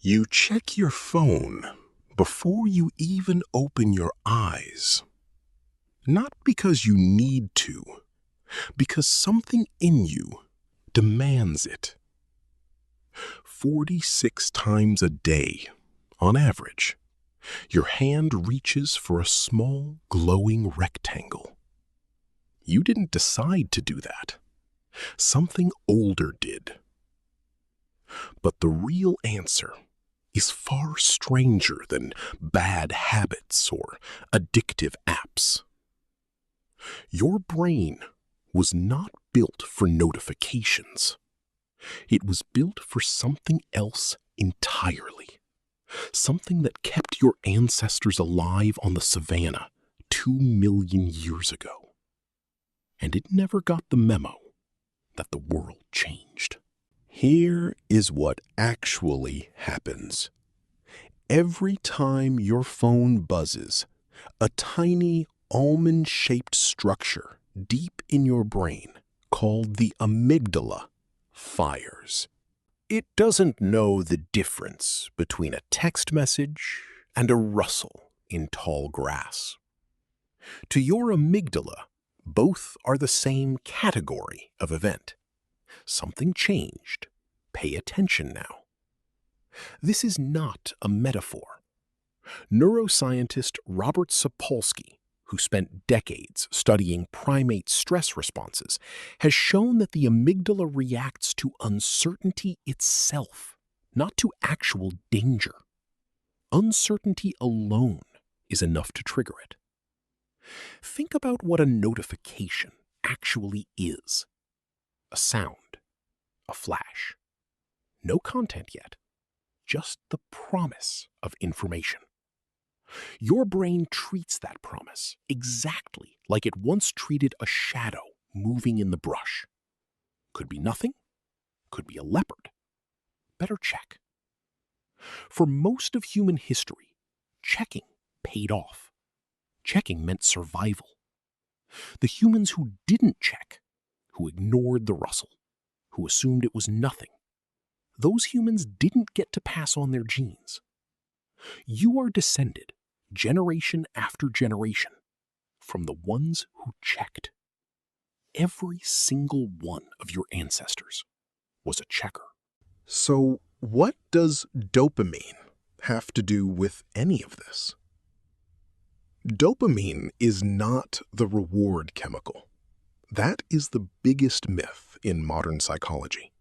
You check your phone before you even open your eyes. Not because you need to, because something in you demands it. 46 times a day, on average, your hand reaches for a small, glowing rectangle. You didn't decide to do that. Something older did. But the real answer is far stranger than bad habits or addictive apps. Your brain was not built for notifications. It was built for something else entirely. Something that kept your ancestors alive on the savannah 2 million years ago. And it never got the memo that the world changed. Here is what actually happens. Every time your phone buzzes, a tiny almond-shaped structure deep in your brain, called the amygdala, fires. It doesn't know the difference between a text message and a rustle in tall grass. To your amygdala, both are the same category of event. Something changed. Pay attention now. This is not a metaphor. Neuroscientist Robert Sapolsky, who spent decades studying primate stress responses, has shown that the amygdala reacts to uncertainty itself, not to actual danger. Uncertainty alone is enough to trigger it. Think about what a notification actually is. A sound, a flash. No content yet, just the promise of information. Your brain treats that promise exactly like it once treated a shadow moving in the brush. Could be nothing, could be a leopard. Better check. For most of human history, checking paid off. Checking meant survival. The humans who didn't check, who ignored the rustle, who assumed it was nothing, those humans didn't get to pass on their genes. You are descended, generation after generation, from the ones who checked. Every single one of your ancestors was a checker. So, what does dopamine have to do with any of this? Dopamine is not the reward chemical. That is the biggest myth in modern psychology.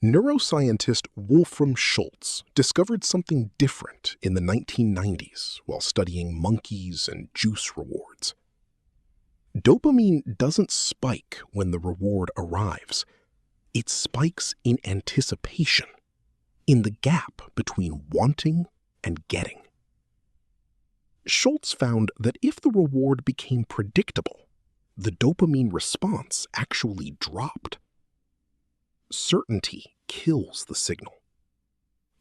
Neuroscientist Wolfram Schultz discovered something different in the 1990s while studying monkeys and juice rewards. Dopamine doesn't spike when the reward arrives. It spikes in anticipation, in the gap between wanting and getting. Schultz found that if the reward became predictable, the dopamine response actually dropped. Certainty kills the signal.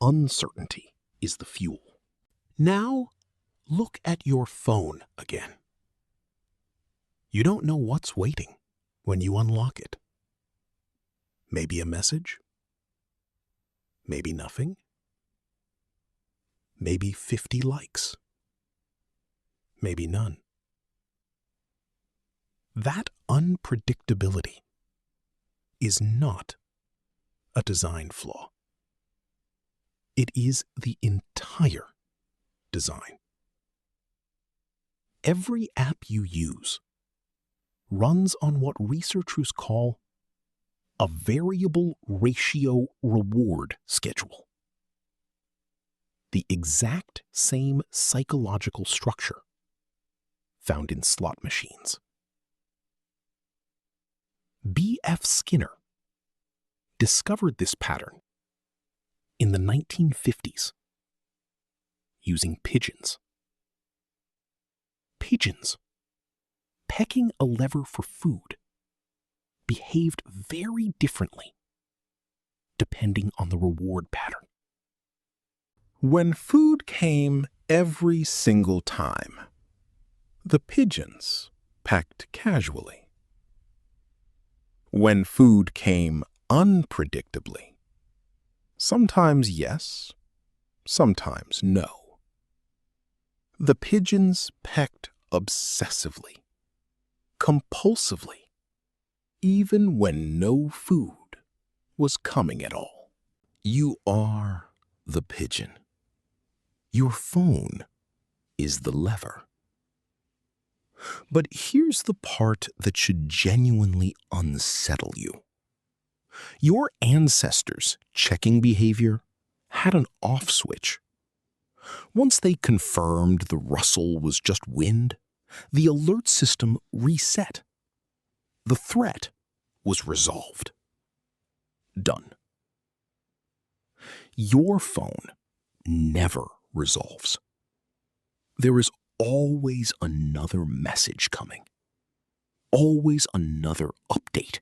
Uncertainty is the fuel. Now, look at your phone again. You don't know what's waiting when you unlock it. Maybe a message? Maybe nothing? Maybe 50 likes? Maybe none. That unpredictability is not a design flaw. It is the entire design. Every app you use runs on what researchers call a variable ratio reward schedule. The exact same psychological structure found in slot machines. B.F. Skinner discovered this pattern in the 1950s using pigeons. Pigeons, pecking a lever for food, behaved very differently depending on the reward pattern. When food came every single time, the pigeons pecked casually. When food came unpredictably, Sometimes yes, sometimes no. The pigeons pecked obsessively, compulsively, even when no food was coming at all. You are the pigeon. Your phone is the lever. But here's the part that should genuinely unsettle you. Your ancestors' checking behavior had an off switch. Once they confirmed the rustle was just wind, the alert system reset. The threat was resolved. Done. Your phone never resolves. There is always another message coming. Always another update.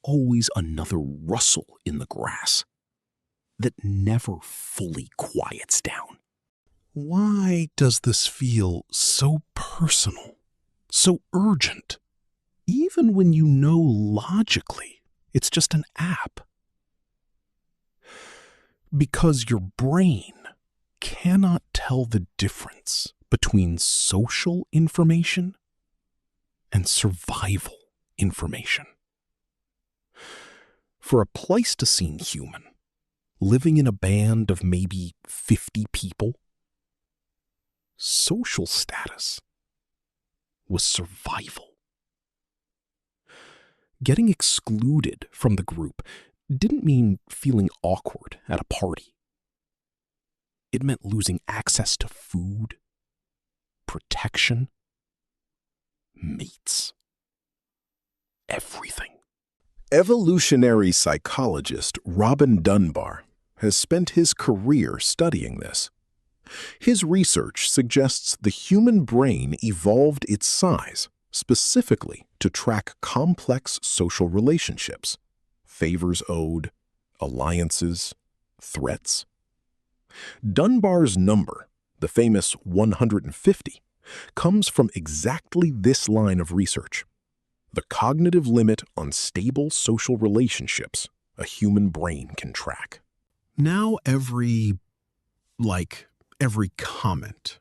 Always another rustle in the grass that never fully quiets down. Why does this feel so personal, so urgent, even when you know logically it's just an app? Because your brain cannot tell the difference between social information and survival information. For a Pleistocene human, living in a band of maybe 50 people, social status was survival. Getting excluded from the group didn't mean feeling awkward at a party. It meant losing access to food, protection, mates, everything. Evolutionary psychologist Robin Dunbar has spent his career studying this. His research suggests the human brain evolved its size specifically to track complex social relationships, favors owed, alliances, threats. Dunbar's number, the famous 150, comes from exactly this line of research: the cognitive limit on stable social relationships a human brain can track. Now every comment,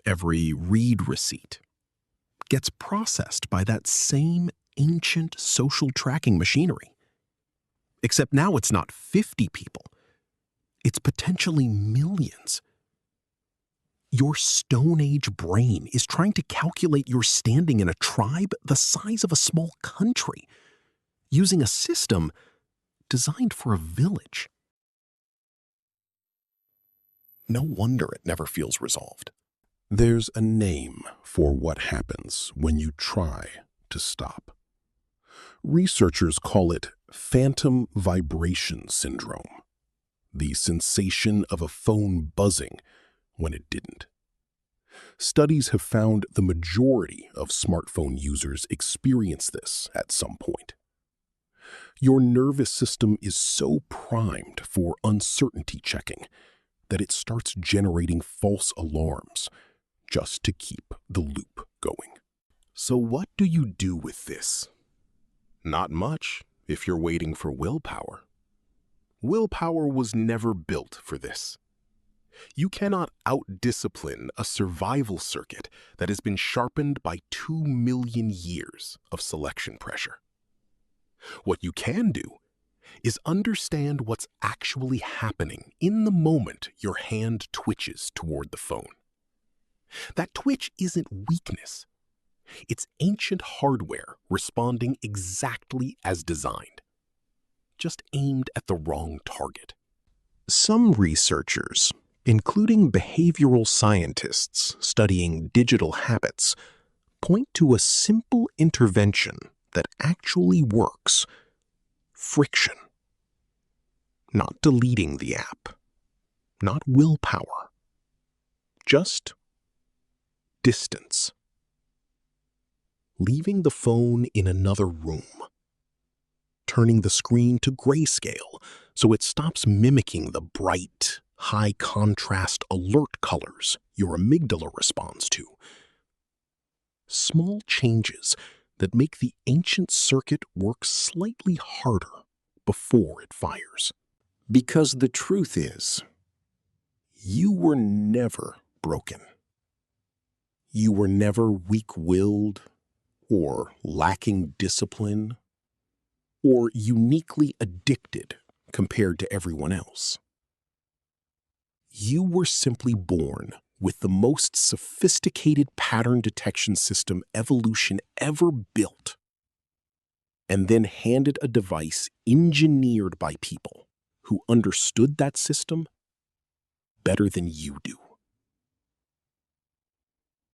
every read receipt gets processed by that same ancient social tracking machinery. Except now it's not 50 people. It's potentially millions. Your Stone Age brain is trying to calculate your standing in a tribe the size of a small country, using a system designed for a village. No wonder it never feels resolved. There's a name for what happens when you try to stop. Researchers call it phantom vibration syndrome, the sensation of a phone buzzing when it didn't. Studies have found the majority of smartphone users experience this at some point. Your nervous system is so primed for uncertainty checking that it starts generating false alarms just to keep the loop going. So what do you do with this? Not much if you're waiting for willpower. Willpower was never built for this. You cannot out-discipline a survival circuit that has been sharpened by 2 million years of selection pressure. What you can do is understand what's actually happening in the moment your hand twitches toward the phone. That twitch isn't weakness. It's ancient hardware responding exactly as designed, just aimed at the wrong target. Some researchers, including behavioral scientists studying digital habits, point to a simple intervention that actually works: friction. Not deleting the app, not willpower, just distance. Leaving the phone in another room. Turning the screen to grayscale so it stops mimicking the bright, high-contrast alert colors your amygdala responds to. Small changes that make the ancient circuit work slightly harder before it fires. Because the truth is, you were never broken. You were never weak-willed or lacking discipline or uniquely addicted compared to everyone else. You were simply born with the most sophisticated pattern detection system evolution ever built, and then handed a device engineered by people who understood that system better than you do.